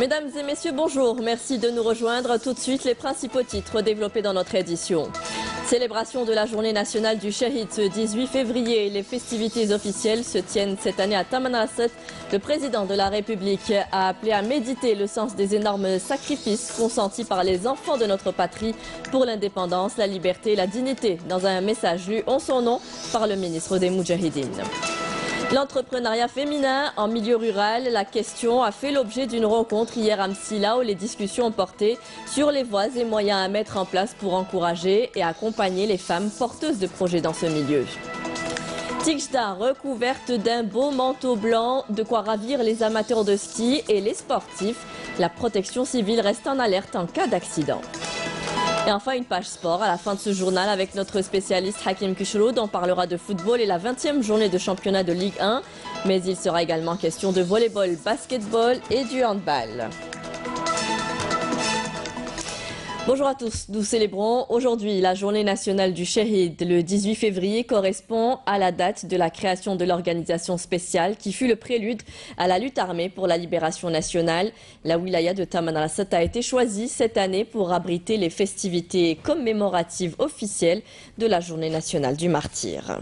Mesdames et messieurs, bonjour. Merci de nous rejoindre. Tout de suite, les principaux titres développés dans notre édition. Célébration de la journée nationale du Shahid ce 18 février. Les festivités officielles se tiennent cette année à Tamanrasset. Le président de la République a appelé à méditer le sens des énormes sacrifices consentis par les enfants de notre patrie pour l'indépendance, la liberté et la dignité. Dans un message lu en son nom par le ministre des Moudjahidines. L'entrepreneuriat féminin en milieu rural, la question a fait l'objet d'une rencontre hier à Msila où les discussions ont porté sur les voies et moyens à mettre en place pour encourager et accompagner les femmes porteuses de projets dans ce milieu. Tigda recouverte d'un beau manteau blanc, de quoi ravir les amateurs de ski et les sportifs. La protection civile reste en alerte en cas d'accident. Et enfin, une page sport à la fin de ce journal avec notre spécialiste Hakim Kuchroud. On parlera de football et la 20e journée de championnat de Ligue 1. Mais il sera également question de volleyball, basketball et du handball. Bonjour à tous, nous célébrons aujourd'hui la journée nationale du Shahid. Le 18 février correspond à la date de la création de l'organisation spéciale qui fut le prélude à la lutte armée pour la libération nationale. La wilaya de Tamanrasset a été choisie cette année pour abriter les festivités commémoratives officielles de la journée nationale du martyr.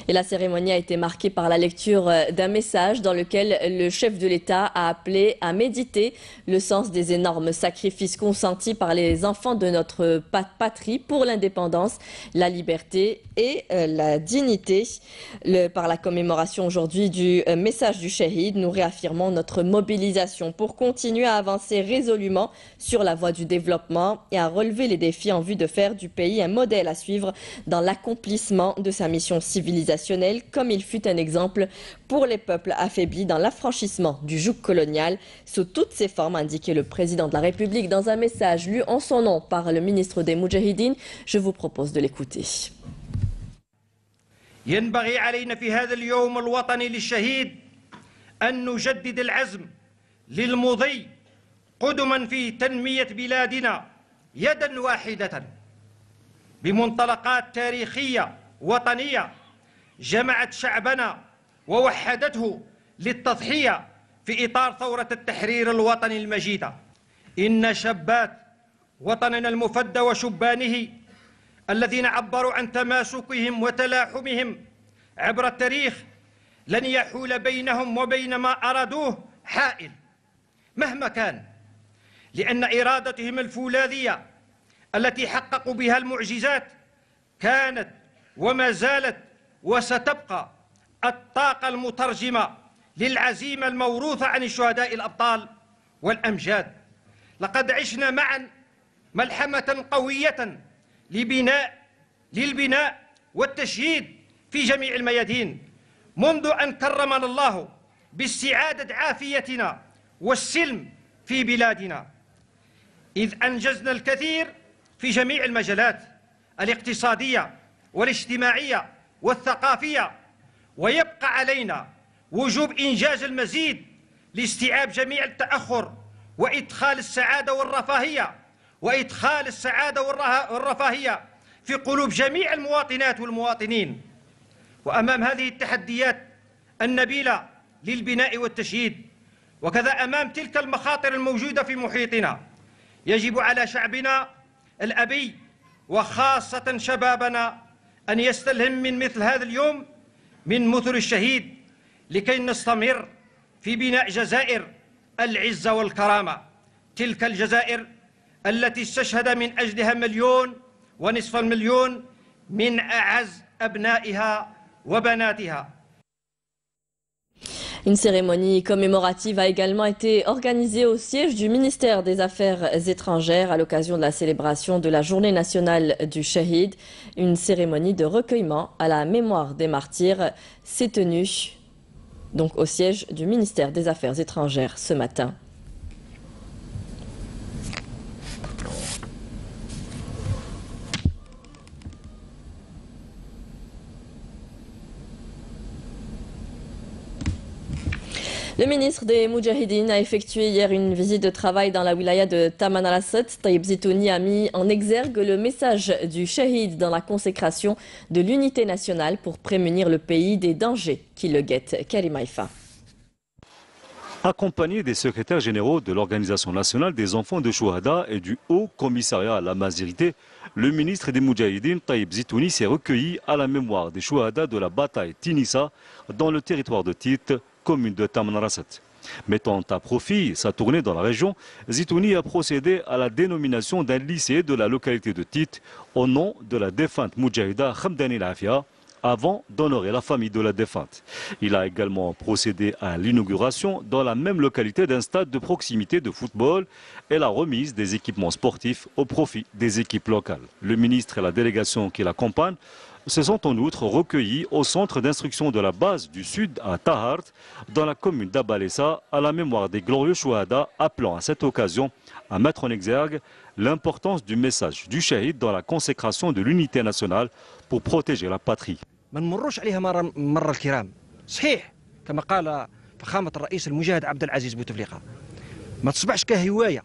Et la cérémonie a été marquée par la lecture d'un message dans lequel le chef de l'État a appelé à méditer le sens des énormes sacrifices consentis par les enfants de notre patrie pour l'indépendance, la liberté et la dignité. Par la commémoration aujourd'hui du message du Shahid, nous réaffirmons notre mobilisation pour continuer à avancer résolument sur la voie du développement et à relever les défis en vue de faire du pays un modèle à suivre dans l'accomplissement de sa mission civilisationnelle, comme il fut un exemple pour les peuples affaiblis dans l'affranchissement du joug colonial sous toutes ses formes, a indiqué le président de la République dans un message lu en son nom par le ministre des Moudjahidines. Je vous propose de l'écouter. ينبغي علينا في هذا اليوم الوطني للشهيد أن نجدد العزم للمضي قدما في تنمية بلادنا يدا واحدة بمنطلقات تاريخية وطنية جمعت شعبنا ووحدته للتضحية في إطار ثورة التحرير الوطني المجيدة. إن شابات وطننا المفدى وشبانه الذين عبروا عن تماسكهم وتلاحمهم عبر التاريخ لن يحول بينهم وبين ما أرادوه حائل مهما كان، لأن إرادتهم الفولاذية التي حققوا بها المعجزات كانت وما زالت وستبقى الطاقة المترجمة للعزيمة الموروثة عن الشهداء الأبطال والأمجاد. لقد عشنا معا ملحمة قوية للبناء والتشييد في جميع الميادين منذ أن كرمنا الله باستعادة عافيتنا والسلم في بلادنا، إذ أنجزنا الكثير في جميع المجالات الاقتصادية والاجتماعية والثقافية، ويبقى علينا وجوب إنجاز المزيد لاستيعاب جميع التأخر وإدخال السعادة والرفاهية في قلوب جميع المواطنات والمواطنين. وأمام هذه التحديات النبيلة للبناء والتشييد وكذا أمام تلك المخاطر الموجودة في محيطنا يجب على شعبنا الأبي وخاصة شبابنا أن يستلهم من مثل هذا اليوم من مثل الشهيد لكي نستمر في بناء جزائر العزة والكرامة، تلك الجزائر التي استشهد من أجلها 1.5 مليون من أعز أبنائها وبناتها. Une cérémonie commémorative a également été organisée au siège du ministère des Affaires étrangères à l'occasion de la célébration de la journée nationale du Shahid. Une cérémonie de recueillement à la mémoire des martyrs s'est tenue donc au siège du ministère des Affaires étrangères ce matin. Le ministre des Moudjahidines a effectué hier une visite de travail dans la wilaya de Tamanrasset. Taïb Zitouni a mis en exergue le message du Shahid dans la consécration de l'unité nationale pour prémunir le pays des dangers qui le guettent. Karim Haïfa. Accompagné des secrétaires généraux de l'Organisation nationale des enfants de Chouhada et du Haut Commissariat à la Mazirité, le ministre des Moudjahidines, Taïb Zitouni, s'est recueilli à la mémoire des Chouhada de la bataille Tinissa dans le territoire de Tit, commune de Tamanrasset. Mettant à profit sa tournée dans la région, Zitouni a procédé à la dénomination d'un lycée de la localité de Tit au nom de la défunte Moudjahida Khamdani Lafia, avant d'honorer la famille de la défunte. Il a également procédé à l'inauguration dans la même localité d'un stade de proximité de football et la remise des équipements sportifs au profit des équipes locales. Le ministre et la délégation qui l'accompagnent se sont en outre recueillis au centre d'instruction de la base du Sud à Tahart, dans la commune d'Abalessa, à la mémoire des glorieux Chouhada, appelant à cette occasion à mettre en exergue l'importance du message du Shahid dans la consécration de l'unité nationale pour protéger la patrie. ما نمروش عليها مرة الكرام صحيح كما قال فخامة الرئيس المجاهد عبد العزيز بوتفليقة ما تصبحش كهواية.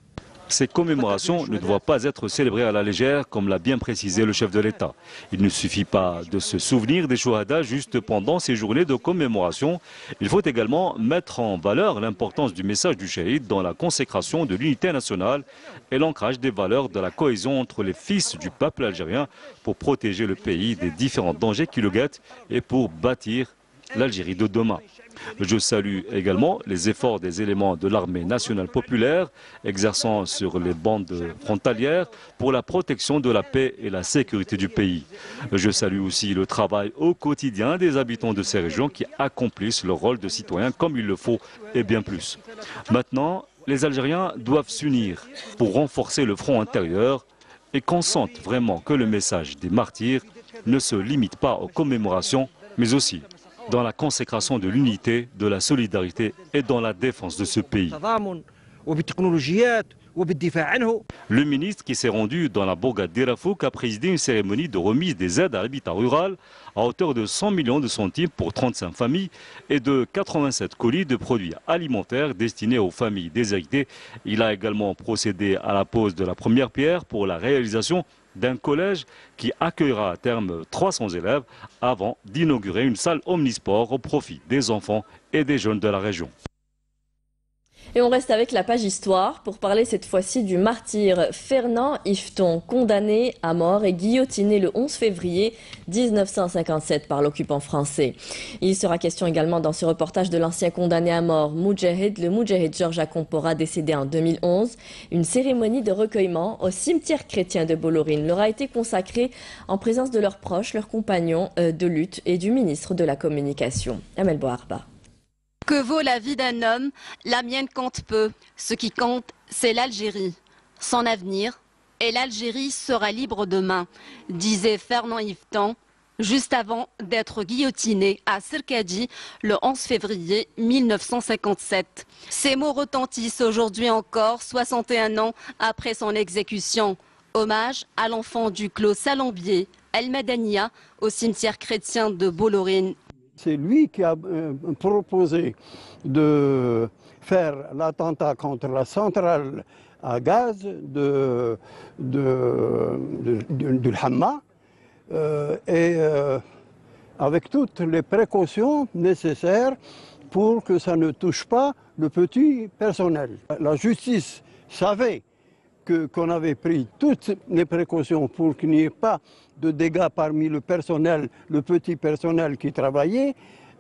Ces commémorations ne doivent pas être célébrées à la légère, comme l'a bien précisé le chef de l'État. Il ne suffit pas de se souvenir des Chouhada juste pendant ces journées de commémoration. Il faut également mettre en valeur l'importance du message du Shahid dans la consécration de l'unité nationale et l'ancrage des valeurs de la cohésion entre les fils du peuple algérien pour protéger le pays des différents dangers qui le guettent et pour bâtir l'Algérie de demain. Je salue également les efforts des éléments de l'armée nationale populaire exerçant sur les bandes frontalières pour la protection de la paix et la sécurité du pays. Je salue aussi le travail au quotidien des habitants de ces régions qui accomplissent leur rôle de citoyens comme il le faut et bien plus. Maintenant, les Algériens doivent s'unir pour renforcer le front intérieur et qu'on sente vraiment que le message des martyrs ne se limite pas aux commémorations, mais aussi dans la consécration de l'unité, de la solidarité et dans la défense de ce pays. Le ministre qui s'est rendu dans la bourgade d'Irafouk a présidé une cérémonie de remise des aides à l'habitat rural à hauteur de 100 millions de centimes pour 35 familles et de 87 colis de produits alimentaires destinés aux familles déshéritées. Il a également procédé à la pose de la première pierre pour la réalisation d'un collège qui accueillera à terme 300 élèves avant d'inaugurer une salle omnisport au profit des enfants et des jeunes de la région. Et on reste avec la page histoire pour parler cette fois-ci du martyr Fernand Yveton, condamné à mort et guillotiné le 11 février 1957 par l'occupant français. Il sera question également dans ce reportage de l'ancien condamné à mort Moudjahid, le Moudjahid Georges Akompora, décédé en 2011. Une cérémonie de recueillement au cimetière chrétien de Bolorine leur a été consacrée en présence de leurs proches, leurs compagnons de lutte et du ministre de la Communication, Amel Boarba. Que vaut la vie d'un homme? La mienne compte peu. Ce qui compte, c'est l'Algérie. Son avenir, et l'Algérie sera libre demain, disait Fernand Yveton, juste avant d'être guillotiné à Sirkadi le 11 février 1957. Ces mots retentissent aujourd'hui encore, 61 ans après son exécution. Hommage à l'enfant du clos Salambier, El Madania, au cimetière chrétien de Bolorine. C'est lui qui a proposé de faire l'attentat contre la centrale à gaz de Hamma avec toutes les précautions nécessaires pour que ça ne touche pas le petit personnel. La justice savait qu'on avait pris toutes les précautions pour qu'il n'y ait pas de dégâts parmi le personnel, le petit personnel qui travaillait.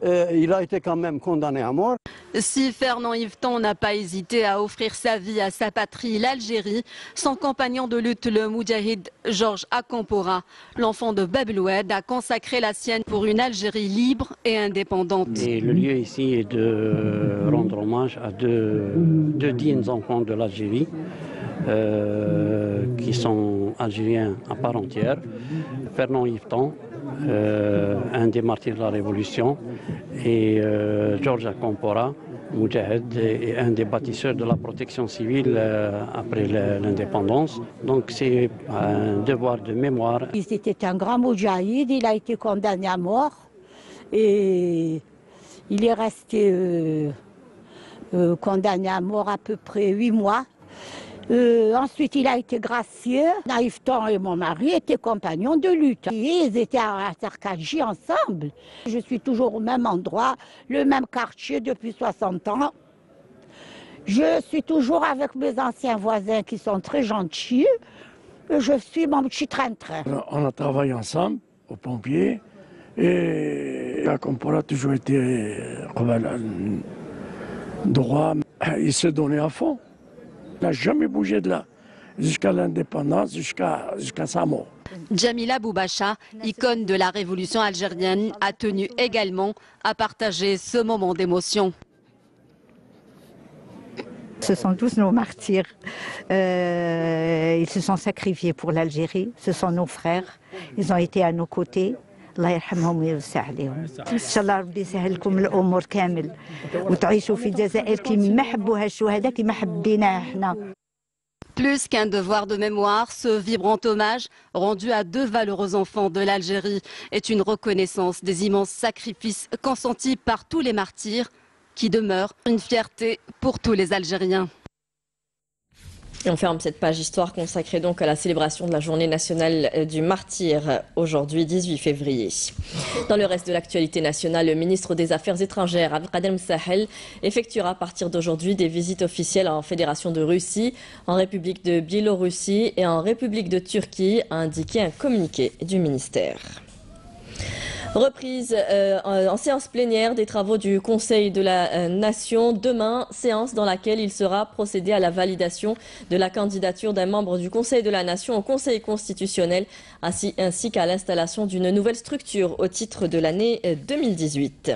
Il a été quand même condamné à mort. Si Fernand Yveton n'a pas hésité à offrir sa vie à sa patrie, l'Algérie, son compagnon de lutte, le Moudjahid Georges Akompora, l'enfant de Bab el Oued, a consacré la sienne pour une Algérie libre et indépendante. Et le lieu ici est de rendre hommage à deux dignes enfants de l'Algérie qui sont algériens à part entière. Fernand Yveton, un des martyrs de la Révolution, et Georges Akompora, Moudjahid, et un des bâtisseurs de la protection civile après l'indépendance. Donc c'est un devoir de mémoire. Il était un grand Moudjahid, il a été condamné à mort et il est resté condamné à mort à peu près 8 mois. Ensuite, il a été gracieux. Naïftan et mon mari étaient compagnons de lutte. Ils étaient à Sarkaji ensemble. Je suis toujours au même endroit, le même quartier depuis 60 ans. Je suis toujours avec mes anciens voisins qui sont très gentils. Je suis mon petit train-train. On a travaillé ensemble, aux pompiers, et la Compora a toujours été droit. Il s'est donné à fond. Il n'a jamais bougé de là, jusqu'à l'indépendance, jusqu'à sa mort. Djamila Boubacha, icône de la révolution algérienne, a tenu également à partager ce moment d'émotion. Ce sont tous nos martyrs. Ils se sont sacrifiés pour l'Algérie. Ce sont nos frères. Ils ont été à nos côtés. الله يرحمهم ويوسع عليهم ان شاء الله ربي يسهل لكم الامور كامل وتعيشوا في الجزائر كيما حبوها الشهداء كيما حبيناها احنا. Plus qu'un devoir de mémoire, ce vibrant hommage rendu à 2 valeureux enfants de l'Algérie est une reconnaissance des immenses sacrifices consentis par tous les martyrs qui demeurent une fierté pour tous les Algériens. Et on ferme cette page histoire consacrée donc à la célébration de la journée nationale du martyr, aujourd'hui 18 février. Dans le reste de l'actualité nationale, le ministre des Affaires étrangères, Abdelkader Msahel, effectuera à partir d'aujourd'hui des visites officielles en Fédération de Russie, en République de Biélorussie et en République de Turquie, a indiqué un communiqué du ministère. Reprise en séance plénière des travaux du Conseil de la Nation. Demain, séance dans laquelle il sera procédé à la validation de la candidature d'un membre du Conseil de la Nation au Conseil constitutionnel, ainsi qu'à l'installation d'une nouvelle structure au titre de l'année 2018.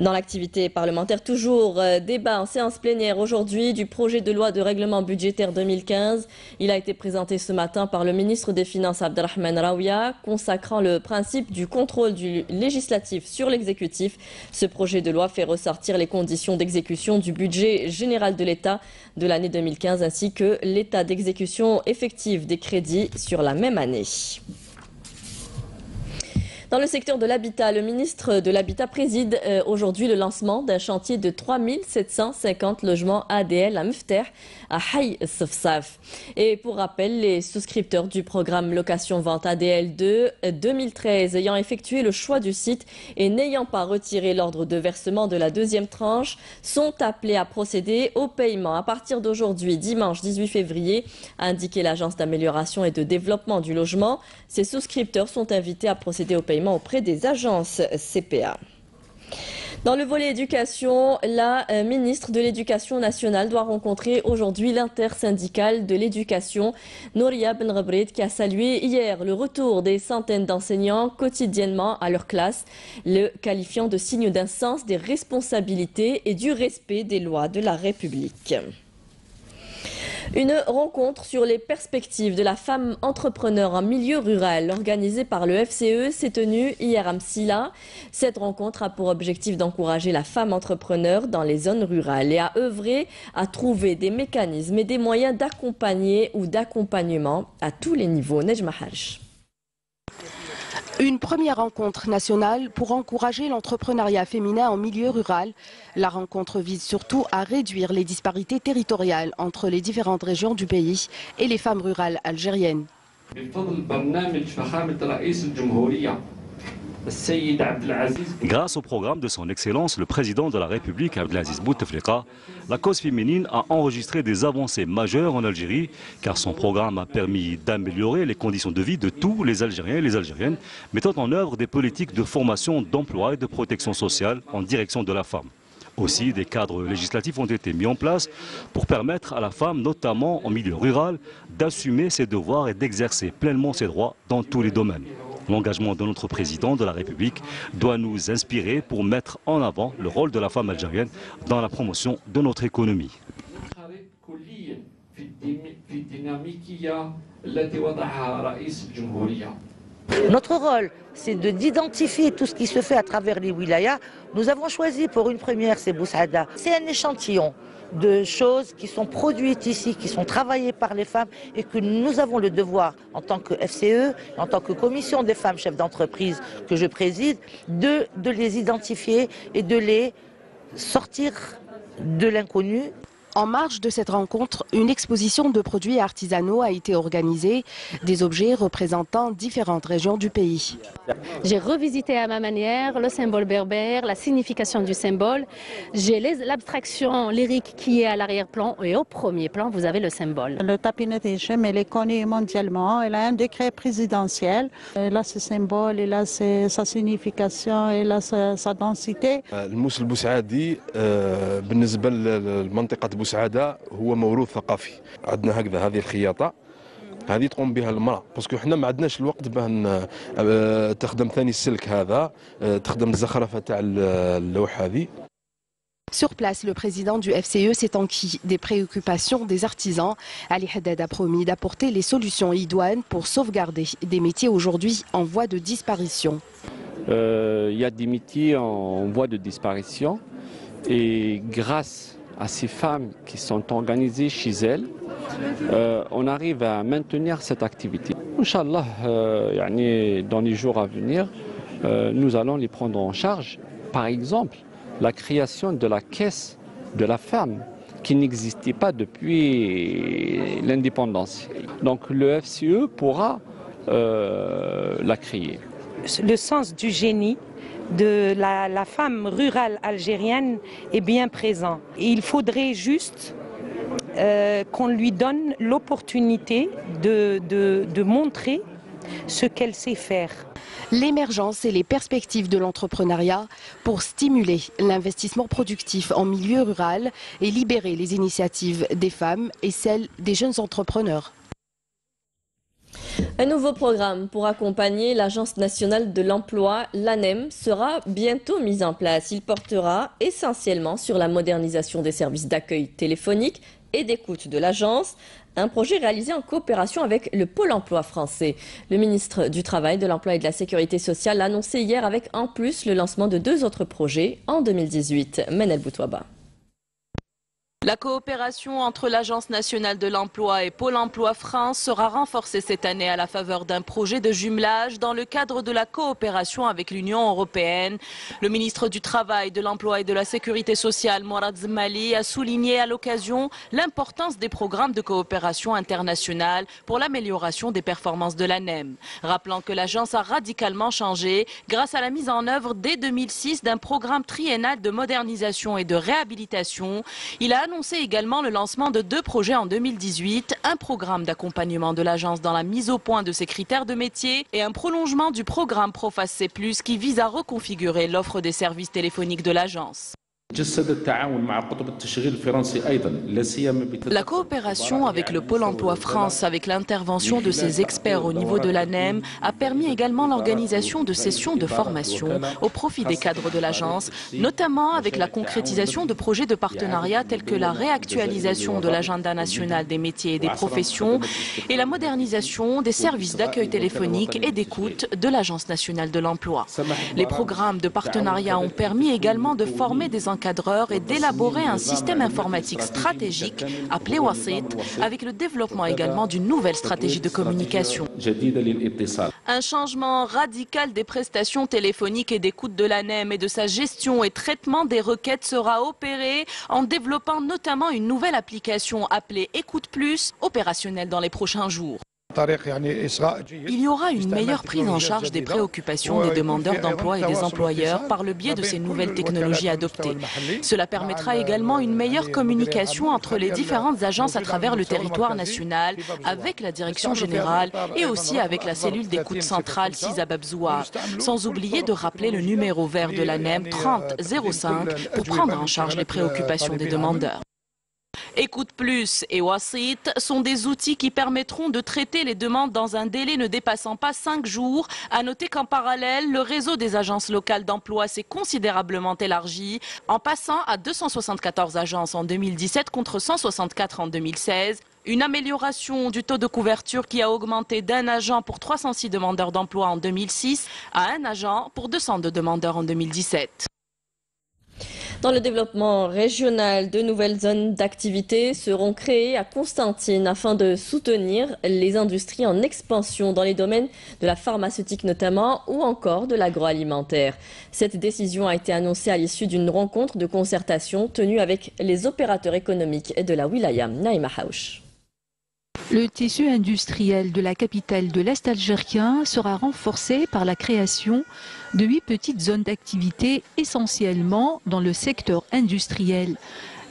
Dans l'activité parlementaire, toujours débat en séance plénière aujourd'hui du projet de loi de règlement budgétaire 2015. Il a été présenté ce matin par le ministre des Finances Abdelrahman Raouia, consacrant le principe du contrôle du législatif sur l'exécutif. Ce projet de loi fait ressortir les conditions d'exécution du budget général de l'État de l'année 2015 ainsi que l'état d'exécution effective des crédits sur la même année. Dans le secteur de l'habitat, le ministre de l'Habitat préside aujourd'hui le lancement d'un chantier de 3750 logements ADL à Mfter, à Haï Safsaf. Et pour rappel, les souscripteurs du programme Location-Vente ADL 2 2013 ayant effectué le choix du site et n'ayant pas retiré l'ordre de versement de la deuxième tranche sont appelés à procéder au paiement à partir d'aujourd'hui, dimanche 18 février, a indiqué l'Agence d'amélioration et de développement du logement. Ces souscripteurs sont invités à procéder au paiement auprès des agences CPA. Dans le volet éducation, la ministre de l'Éducation nationale doit rencontrer aujourd'hui l'intersyndicale de l'éducation, Nouria Ben Ghebrid, qui a salué hier le retour des centaines d'enseignants quotidiennement à leur classe, le qualifiant de signe d'un sens des responsabilités et du respect des lois de la République. Une rencontre sur les perspectives de la femme entrepreneur en milieu rural organisée par le FCE s'est tenue hier à Msila. Cette rencontre a pour objectif d'encourager la femme entrepreneur dans les zones rurales et à œuvrer à trouver des mécanismes et des moyens d'accompagner ou d'accompagnement à tous les niveaux. Nejma Haj. Une première rencontre nationale pour encourager l'entrepreneuriat féminin en milieu rural. La rencontre vise surtout à réduire les disparités territoriales entre les différentes régions du pays et les femmes rurales algériennes. Grâce au programme de son Excellence, le président de la République, Abdelaziz Bouteflika, la cause féminine a enregistré des avancées majeures en Algérie, car son programme a permis d'améliorer les conditions de vie de tous les Algériens et les Algériennes, mettant en œuvre des politiques de formation, d'emploi et de protection sociale en direction de la femme. Aussi, des cadres législatifs ont été mis en place pour permettre à la femme, notamment en milieu rural, d'assumer ses devoirs et d'exercer pleinement ses droits dans tous les domaines. L'engagement de notre président de la République doit nous inspirer pour mettre en avant le rôle de la femme algérienne dans la promotion de notre économie. Notre rôle, c'est d'identifier tout ce qui se fait à travers les wilayas. Nous avons choisi pour une première, c'est Boussaada. C'est un échantillon de choses qui sont produites ici, qui sont travaillées par les femmes et que nous avons le devoir, en tant que FCE, en tant que commission des femmes chefs d'entreprise que je préside, de les identifier et de les sortir de l'inconnu. En marge de cette rencontre, une exposition de produits artisanaux a été organisée, des objets représentant différentes régions du pays. J'ai revisité à ma manière le symbole berbère, la signification du symbole. J'ai l'abstraction lyrique qui est à l'arrière-plan et au premier plan, vous avez le symbole. Le tapinet Hichem, elle est connue mondialement. Elle a un décret présidentiel. Elle a ce symbole, elle a sa signification, elle a sa densité. الموس البوسعادي بالنسبة لمنطقة بوسعادة هو موروث ثقافي. عندنا هكذا هذه الخياطة هذه تقوم بها المرأة باسكو حنا ما عندناش الوقت باه تخدم ثاني السلك هذا تخدم الزخرفة تاع اللوح هذه. Sur place, le président du FCE s'est enquis des préoccupations des artisans. Ali Haddad a promis d'apporter les solutions idoines pour sauvegarder des métiers aujourd'hui en voie de disparition. Il y a des métiers en voie de disparition et grâce à ces femmes qui sont organisées chez elles, on arrive à maintenir cette activité. Inch'Allah, dans les jours à venir, nous allons les prendre en charge. Par exemple, la création de la caisse de la femme qui n'existait pas depuis l'indépendance. Donc le FCE pourra la créer. Le sens du génie de la femme rurale algérienne est bien présent. Et il faudrait juste qu'on lui donne l'opportunité de montrer ce qu'elle sait faire. L'émergence et les perspectives de l'entrepreneuriat pour stimuler l'investissement productif en milieu rural et libérer les initiatives des femmes et celles des jeunes entrepreneurs. Un nouveau programme pour accompagner l'Agence nationale de l'emploi, l'ANEM, sera bientôt mis en place. Il portera essentiellement sur la modernisation des services d'accueil téléphonique et d'écoute de l'agence, un projet réalisé en coopération avec le Pôle emploi français. Le ministre du Travail, de l'Emploi et de la Sécurité sociale l'a annoncé hier avec en plus le lancement de 2 autres projets en 2018. Menel Boutouaba. La coopération entre l'Agence nationale de l'emploi et Pôle emploi France sera renforcée cette année à la faveur d'un projet de jumelage dans le cadre de la coopération avec l'Union européenne. Le ministre du Travail, de l'Emploi et de la Sécurité sociale, Mourad Zmali, a souligné à l'occasion l'importance des programmes de coopération internationale pour l'amélioration des performances de l'ANEM. Rappelant que l'agence a radicalement changé grâce à la mise en œuvre dès 2006 d'un programme triennal de modernisation et de réhabilitation. Il a annoncé également le lancement de 2 projets en 2018, un programme d'accompagnement de l'agence dans la mise au point de ses critères de métier et un prolongement du programme Profas C+, qui vise à reconfigurer l'offre des services téléphoniques de l'agence. La coopération avec le Pôle emploi France, avec l'intervention de ses experts au niveau de l'ANEM, a permis également l'organisation de sessions de formation au profit des cadres de l'agence, notamment avec la concrétisation de projets de partenariat tels que la réactualisation de l'agenda national des métiers et des professions et la modernisation des services d'accueil téléphonique et d'écoute de l'Agence nationale de l'emploi. Les programmes de partenariat ont permis également de former des encadreurs et d'élaborer un système informatique stratégique appelé Wasit, avec le développement également d'une nouvelle stratégie de communication. Un changement radical des prestations téléphoniques et d'écoute de l'ANEM et de sa gestion et traitement des requêtes sera opéré en développant notamment une nouvelle application appelée Écoute Plus, opérationnelle dans les prochains jours. Il y aura une meilleure prise en charge des préoccupations des demandeurs d'emploi et des employeurs par le biais de ces nouvelles technologies adoptées. Cela permettra également une meilleure communication entre les différentes agences à travers le territoire national, avec la direction générale et aussi avec la cellule d'écoute centrale Sisababzoua. Sans oublier de rappeler le numéro vert de l'ANEM 3005 pour prendre en charge les préoccupations des demandeurs. Écoute Plus et Wasit sont des outils qui permettront de traiter les demandes dans un délai ne dépassant pas 5 jours. À noter qu'en parallèle, le réseau des agences locales d'emploi s'est considérablement élargi, en passant à 274 agences en 2017 contre 164 en 2016. Une amélioration du taux de couverture qui a augmenté d'1 agent pour 306 demandeurs d'emploi en 2006 à 1 agent pour 202 demandeurs en 2017. Dans le développement régional, de nouvelles zones d'activité seront créées à Constantine afin de soutenir les industries en expansion dans les domaines de la pharmaceutique notamment ou encore de l'agroalimentaire. Cette décision a été annoncée à l'issue d'une rencontre de concertation tenue avec les opérateurs économiques de la wilaya. Naïma Haouch. Le tissu industriel de la capitale de l'Est algérien sera renforcé par la création de 8 petites zones d'activité essentiellement dans le secteur industriel.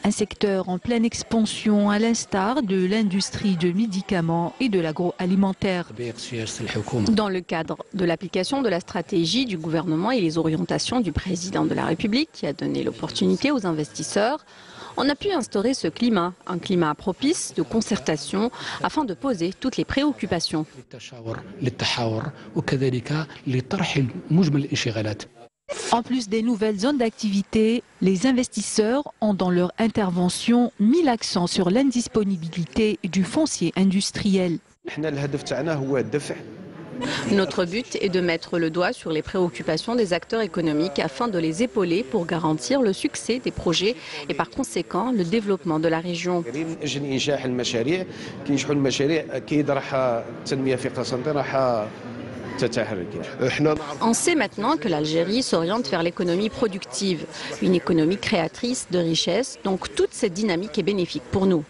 Un secteur en pleine expansion à l'instar de l'industrie de médicaments et de l'agroalimentaire. Dans le cadre de l'application de la stratégie du gouvernement et les orientations du président de la République qui a donné l'opportunité aux investisseurs, on a pu instaurer ce climat, un climat propice de concertation afin de poser toutes les préoccupations. En plus des nouvelles zones d'activité, les investisseurs ont dans leur intervention mis l'accent sur l'indisponibilité du foncier industriel. Notre but est de mettre le doigt sur les préoccupations des acteurs économiques afin de les épauler pour garantir le succès des projets et par conséquent le développement de la région. On sait maintenant que l'Algérie s'oriente vers l'économie productive, une économie créatrice de richesses, donc toute cette dynamique est bénéfique pour nous.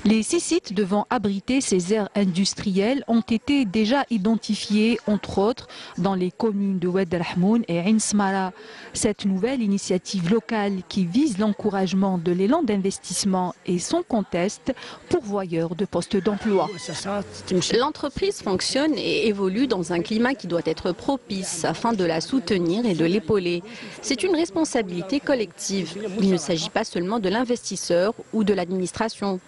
Les 6 sites devant abriter ces aires industrielles ont été déjà identifiés, entre autres, dans les communes de Oued el-Rahmoun et Ain Smara. Cette nouvelle initiative locale qui vise l'encouragement de l'élan d'investissement est sans conteste pourvoyeur de postes d'emploi. L'entreprise fonctionne et évolue dans un climat qui doit être propice afin de la soutenir et de l'épauler. C'est une responsabilité collective. Il ne s'agit pas seulement de l'investisseur ou de l'administration.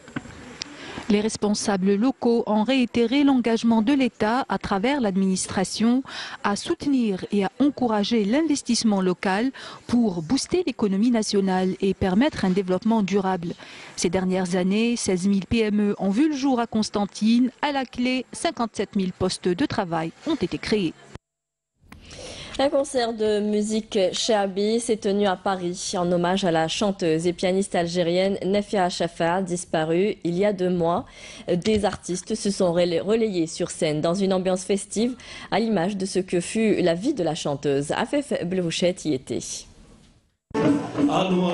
Les responsables locaux ont réitéré l'engagement de l'État à travers l'administration à soutenir et à encourager l'investissement local pour booster l'économie nationale et permettre un développement durable. Ces dernières années, 16 000 PME ont vu le jour à Constantine. À la clé, 57 000 postes de travail ont été créés. Un concert de musique Chaabi s'est tenu à Paris en hommage à la chanteuse et pianiste algérienne Nafia Chafa, disparue il y a 2 mois. Des artistes se sont relayés sur scène dans une ambiance festive à l'image de ce que fut la vie de la chanteuse. Afef Blevouchet y était. Allô,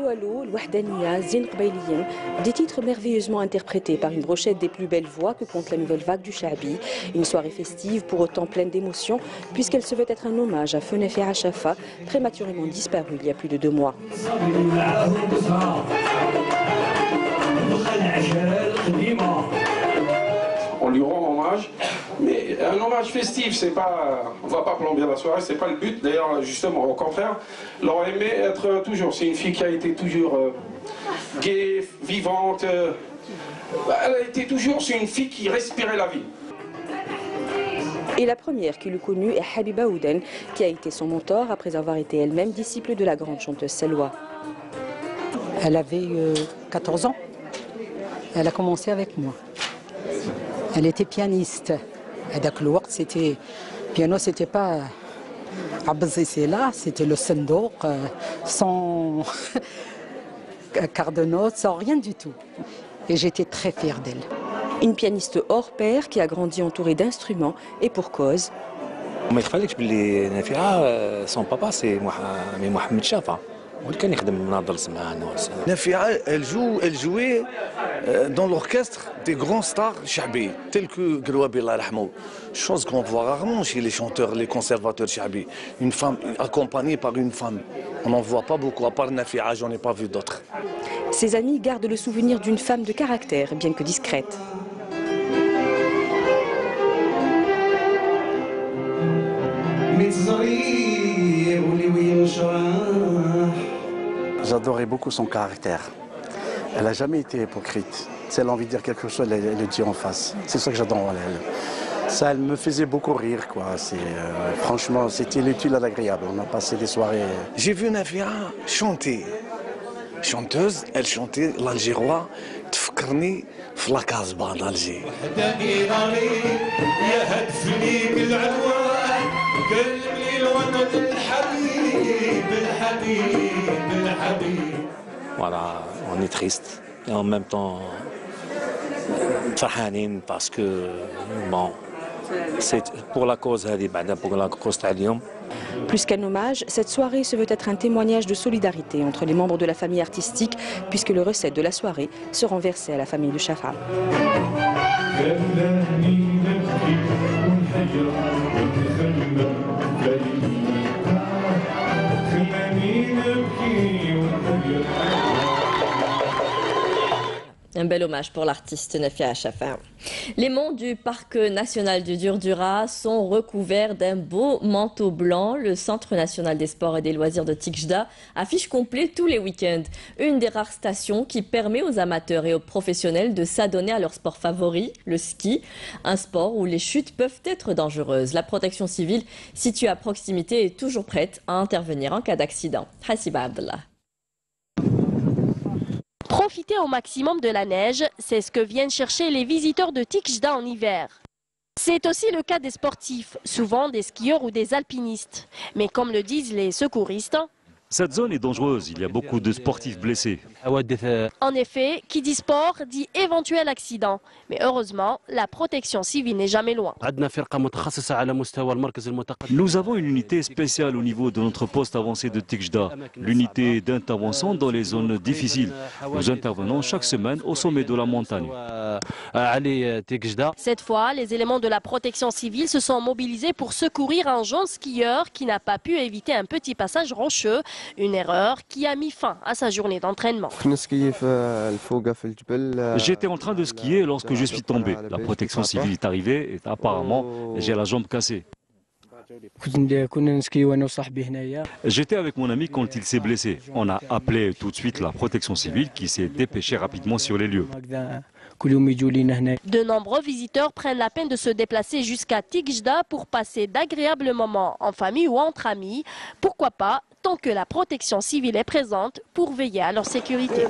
allô, L'Wahdaniya, Zine Qbailiyin, des titres merveilleusement interprétés par une brochette des plus belles voix que compte la nouvelle vague du Chaabi. Une soirée festive pour autant pleine d'émotions, puisqu'elle se veut être un hommage à Nafia Chafa, prématurément disparue il y a plus de 2 mois. On lui rend hommage, mais un hommage festif, c'est pas, on va pas plomber la soirée, c'est pas le but. D'ailleurs, justement, au contraire, elle aurait aimé être toujours. C'est une fille qui a été toujours gaie, vivante. Elle a été toujours, c'est une fille qui respirait la vie. Et la première qui l'eut connue est Habiba Ouden, qui a été son mentor après avoir été elle-même disciple de la grande chanteuse Selwa. Elle avait 14 ans. Elle a commencé avec moi. Elle était pianiste. C'était piano, c'était pas là, c'était le sendouk, sans quart de note, sans rien du tout. Et j'étais très fière d'elle. Une pianiste hors pair qui a grandi entourée d'instruments et pour cause. Son papa, c'est Mohamed Chafa. Nafia, elle jouait dans l'orchestre des grands stars chaabi, tels que Grouabi Allah Rahmou. Chose qu'on voit rarement chez les chanteurs, les conservateurs chaabi. Une femme accompagnée par une femme. On n'en voit pas beaucoup, à part Nafia, j'en ai pas vu d'autres. Ses amis gardent le souvenir d'une femme de caractère, bien que discrète. J'adorais beaucoup son caractère. Elle n'a jamais été hypocrite. Si elle a envie de dire quelque chose, elle le dit en face. C'est ça que j'adore en elle. Ça me faisait beaucoup rire, quoi. Franchement, c'était l'utile à l'agréable. On a passé des soirées. J'ai vu Nafia chanter. Chanteuse, elle chantait l'algérois. تفكرني في لا كازبا d'Alger. Voilà, on est triste et en même temps فرحانين parce que bon, c'est pour la cause هذه بعدا pour la cause تاع اليوم. Plus qu'un hommage, cette soirée se veut être un témoignage de solidarité entre les membres de la famille artistique, puisque les recettes de la soirée seront versées à la famille de Shafa. Un bel hommage pour l'artiste Nafia Chafin. Les monts du parc national du Durdura sont recouverts d'un beau manteau blanc. Le Centre national des sports et des loisirs de Tikjda affiche complet tous les week-ends. Une des rares stations qui permet aux amateurs et aux professionnels de s'adonner à leur sport favori, le ski. Un sport où les chutes peuvent être dangereuses. La protection civile, située à proximité, est toujours prête à intervenir en cas d'accident. Hassiba Abdallah. Profiter au maximum de la neige, c'est ce que viennent chercher les visiteurs de Tikjda en hiver. C'est aussi le cas des sportifs, souvent des skieurs ou des alpinistes. Mais comme le disent les secouristes, cette zone est dangereuse, il y a beaucoup de sportifs blessés. En effet, qui dit sport dit éventuel accident. Mais heureusement, la protection civile n'est jamais loin. Nous avons une unité spéciale au niveau de notre poste avancé de Tikjda, l'unité d'intervention dans les zones difficiles. Nous intervenons chaque semaine au sommet de la montagne. Cette fois, les éléments de la protection civile se sont mobilisés pour secourir un jeune skieur qui n'a pas pu éviter un petit passage rocheux. Une erreur qui a mis fin à sa journée d'entraînement. J'étais en train de skier lorsque je suis tombé. La protection civile est arrivée et apparemment j'ai la jambe cassée. J'étais avec mon ami quand il s'est blessé. On a appelé tout de suite la protection civile qui s'est dépêchée rapidement sur les lieux. De nombreux visiteurs prennent la peine de se déplacer jusqu'à Tikjda pour passer d'agréables moments en famille ou entre amis. Pourquoi pas, tant que la protection civile est présente pour veiller à leur sécurité.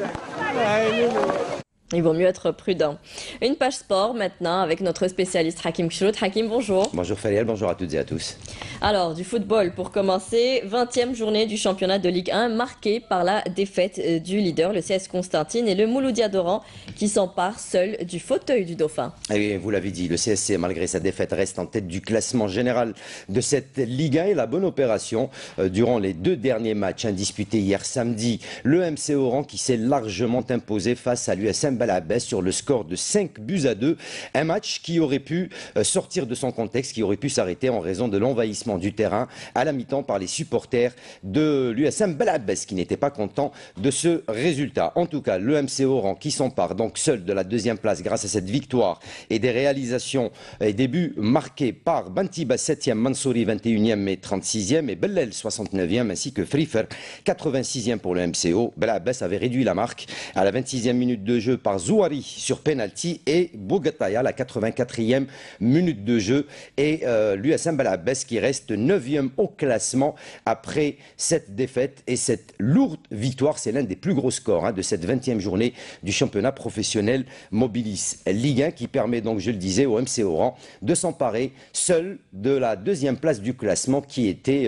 Il vaut mieux être prudent. Une page sport maintenant avec notre spécialiste Hakim Chrout. Hakim, bonjour. Bonjour Fariel, bonjour à toutes et à tous. Alors, du football pour commencer. 20e journée du championnat de Ligue 1 marquée par la défaite du leader, le CS Constantine, et le Mouloudia d'Oran qui s'empare seul du fauteuil du Dauphin. Et vous l'avez dit, le CSC, malgré sa défaite, reste en tête du classement général de cette Ligue 1 et la bonne opération durant les 2 derniers matchs disputés hier samedi. Le MC Oran qui s'est largement imposé face à l'USM Belabès sur le score de 5-2. Un match qui aurait pu sortir de son contexte, qui aurait pu s'arrêter en raison de l'envahissement du terrain à la mi-temps par les supporters de l'USM Belabès qui n'étaient pas contents de ce résultat. En tout cas, le MC Oran qui s'empare donc seul de la 2e place grâce à cette victoire et des réalisations et des buts marqués par Bantiba 7e, Mansouri 21e et 36e et Bellel 69e ainsi que Frifer 86e pour le MCO. Belabès avait réduit la marque à la 26e minute de jeu par Zouari sur penalty et Bougataya la 84e minute de jeu et l'USM Belabès qui reste 9e au classement après cette défaite et cette lourde victoire. C'est l'un des plus gros scores de cette 20e journée du championnat professionnel Mobilis Ligue 1 qui permet donc, je le disais, au MC Oran de s'emparer seul de la 2e place du classement qui était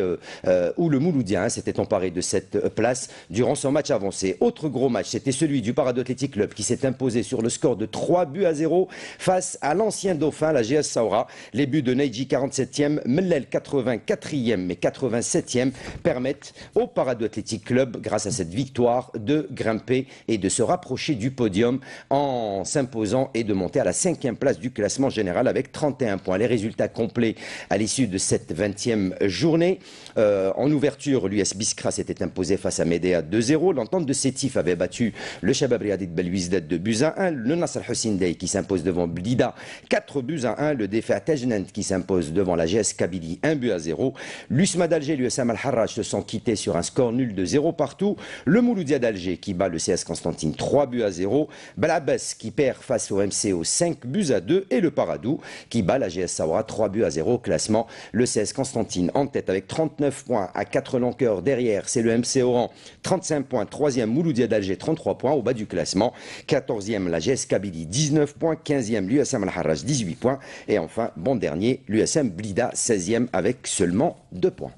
où le Mouloudien s'était emparé de cette place durant son match avancé. Autre gros match, c'était celui du Parado Athletic Club qui s'est imposé sur le score de 3-0 face à l'ancien dauphin, la GS Saoura. Les buts de Neidji 47e, Mellel 84e et 87e permettent au Parado Athletic Club, grâce à cette victoire, de grimper et de se rapprocher du podium en s'imposant et de monter à la 5e place du classement général avec 31 points. Les résultats complets à l'issue de cette 20e journée. En ouverture, l'US Biskra s'était imposé face à Médéa 2-0. L'entente de Sétif avait battu le Chabab Riadi de Belouizdad de 2-1. Le Nasr Hussein qui s'impose devant Blida 4-1. Le défi Tajnant qui s'impose devant la GS Kabylie 1-0. L'USMA d'Alger et l'USM Al-Harraj se sont quittés sur un score nul de 0 partout. Le Mouloudia d'Alger qui bat le CS Constantine 3-0. Balabès qui perd face au MCO 5-2. Et le Paradou qui bat la GS Saoura 3-0 au classement. Le CS Constantine en tête avec 39 points à 4 longueurs. Derrière, c'est le MC Oran, 35 points. 3e, Mouloudia d'Alger, 33 points au bas du classement. 14e, la GS Kabylie, 19 points. 15e, l'USM Al-Harraj, 18 points. Et enfin, bon dernier, l'USM Blida, 16e avec seulement 2 points.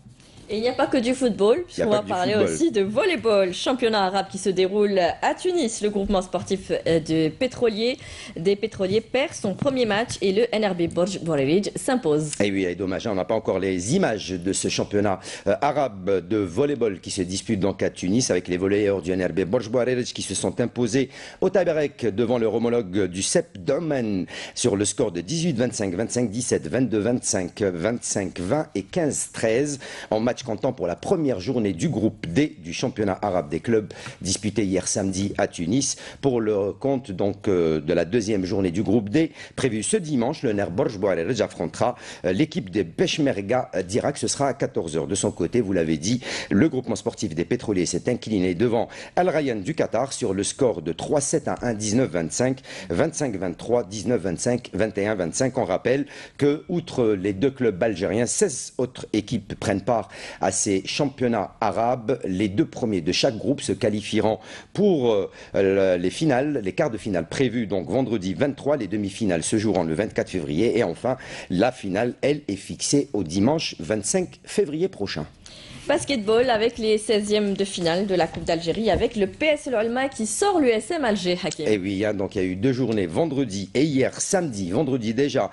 Et il n'y a pas que du football, puisqu'on va parler aussi de volleyball. Championnat arabe qui se déroule à Tunis. Le groupement sportif des pétroliers perd son premier match et le NRB Borj Bouarerij s'impose. Et oui, et dommage, on n'a pas encore les images de ce championnat arabe de volleyball qui se dispute donc à Tunis avec les volleyeurs du NRB Borj Bouarerij qui se sont imposés au tie-break devant leur homologue du CEP d'Oman sur le score de 18-25, 25-17, 22-25, 25-20 et 15-13 en match comptant pour la première journée du groupe D du championnat arabe des clubs disputé hier samedi à Tunis. Pour le compte donc de la deuxième journée du groupe D prévue ce dimanche, le NER Borj Bouarerij affrontera l'équipe des Peshmerga d'Irak. Ce sera à 14h. De son côté, vous l'avez dit, le groupement sportif des pétroliers s'est incliné devant Al Rayyan du Qatar sur le score de 3-7 à 1, 19-25, 25-23, 19-25, 21-25. On rappelle que, outre les deux clubs algériens, 16 autres équipes prennent part à ces championnats arabes. Les deux premiers de chaque groupe se qualifieront pour les finales, les quarts de finale prévus donc vendredi 23. Les demi-finales se joueront le 24 février. Et enfin, la finale, elle, est fixée au dimanche 25 février prochain. Basketball avec les 16e de finale de la Coupe d'Algérie avec le PSL Olma qui sort l'USM Alger, Hakim. Et oui, donc il y a eu deux journées, vendredi et hier samedi. Vendredi déjà,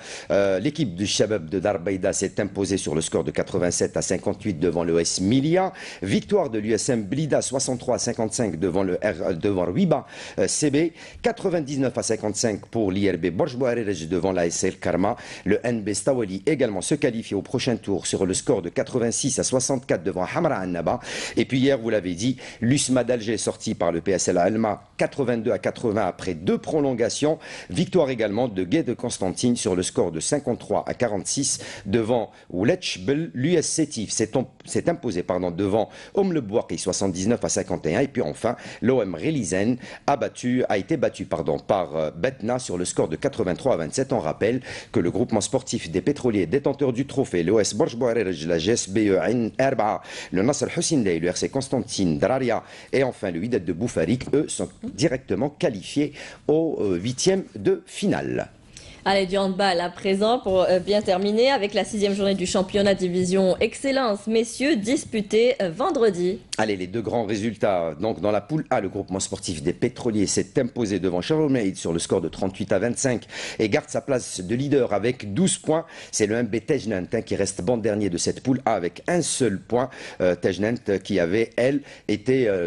l'équipe du Shabab de Darbeïda s'est imposée sur le score de 87 à 58 devant le S Milia. Victoire de l'USM Blida 63 à 55 devant Ruiba CB. 99 à 55 pour l'IRB Borj Bouarerij devant la SL Karma. Le NB Stawali également se qualifie au prochain tour sur le score de 86 à 64 devant Hamra Annaba. Et puis hier, vous l'avez dit, l'USMA d'Alger est sorti par le PSL Alma 82 à 80 après deux prolongations. Victoire également de Gué de Constantine sur le score de 53 à 46 devant Ouletchbel. L'US Sétif s'est imposé devant Le Bouaki 79 à 51. Et puis enfin, l'OM Rélizen a été battu par Betna sur le score de 83 à 27. On rappelle que le groupement sportif des pétroliers détenteurs du trophée, l'OS Borj Bouarerij, la GSBE Ain Erba, le Nasr Hussein Dey, le RC Constantine Draria et enfin le Wydad de Boufarik, eux sont directement qualifiés au 8e de finale. Allez, du handball à présent pour bien terminer avec la 6e journée du championnat division Excellence messieurs disputée vendredi. Allez, les deux grands résultats. Donc dans la poule A, le groupement sportif des pétroliers s'est imposé devant Charolmeid sur le score de 38 à 25 et garde sa place de leader avec 12 points. C'est le MB Tajnant qui reste bon dernier de cette poule A avec un seul point. Tajnant qui avait,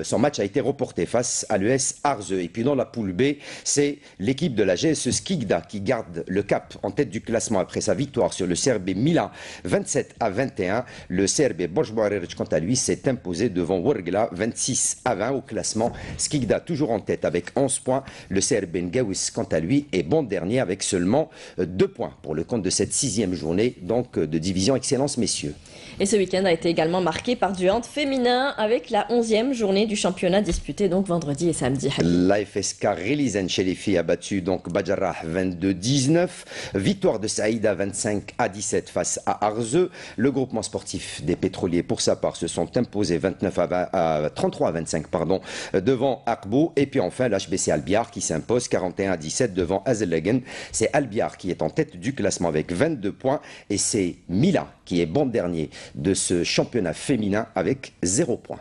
son match a été reporté face à l'ES Arze. Et puis dans la poule B, c'est l'équipe de la GSE Skikda qui garde le cap en tête du classement après sa victoire sur le CRB Milan 27 à 21. Le CRB Borj Bouarerij quant à lui s'est imposé devant Wargla 26 à 20 au classement. Skikda toujours en tête avec 11 points. Le CRB Ngawis quant à lui est bon dernier avec seulement 2 points pour le compte de cette 6e journée donc de division Excellence messieurs. Et ce week-end a été également marqué par du hand féminin avec la 11e journée du championnat disputée donc vendredi et samedi. La FSK Rélizen chez les filles a battu donc Badjarrah 22-19. Victoire de Saïda 25 à 17 face à Arze. Le groupement sportif des pétroliers pour sa part se sont imposés 33 à 25 devant Akbo. Et puis enfin l'HBC Albiar qui s'impose 41 à 17 devant Azellegen. C'est Albiar qui est en tête du classement avec 22 points et c'est Mila qui est bon dernier de ce championnat féminin avec 0 points.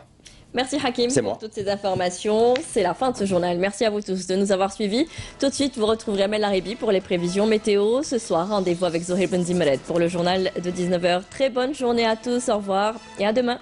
Merci Hakim pour toutes ces informations. C'est la fin de ce journal. Merci à vous tous de nous avoir suivis. Tout de suite, vous retrouverez Amel Laribi pour les prévisions météo. Ce soir, rendez-vous avec Zohir Benzimeret pour le journal de 19h. Très bonne journée à tous. Au revoir et à demain.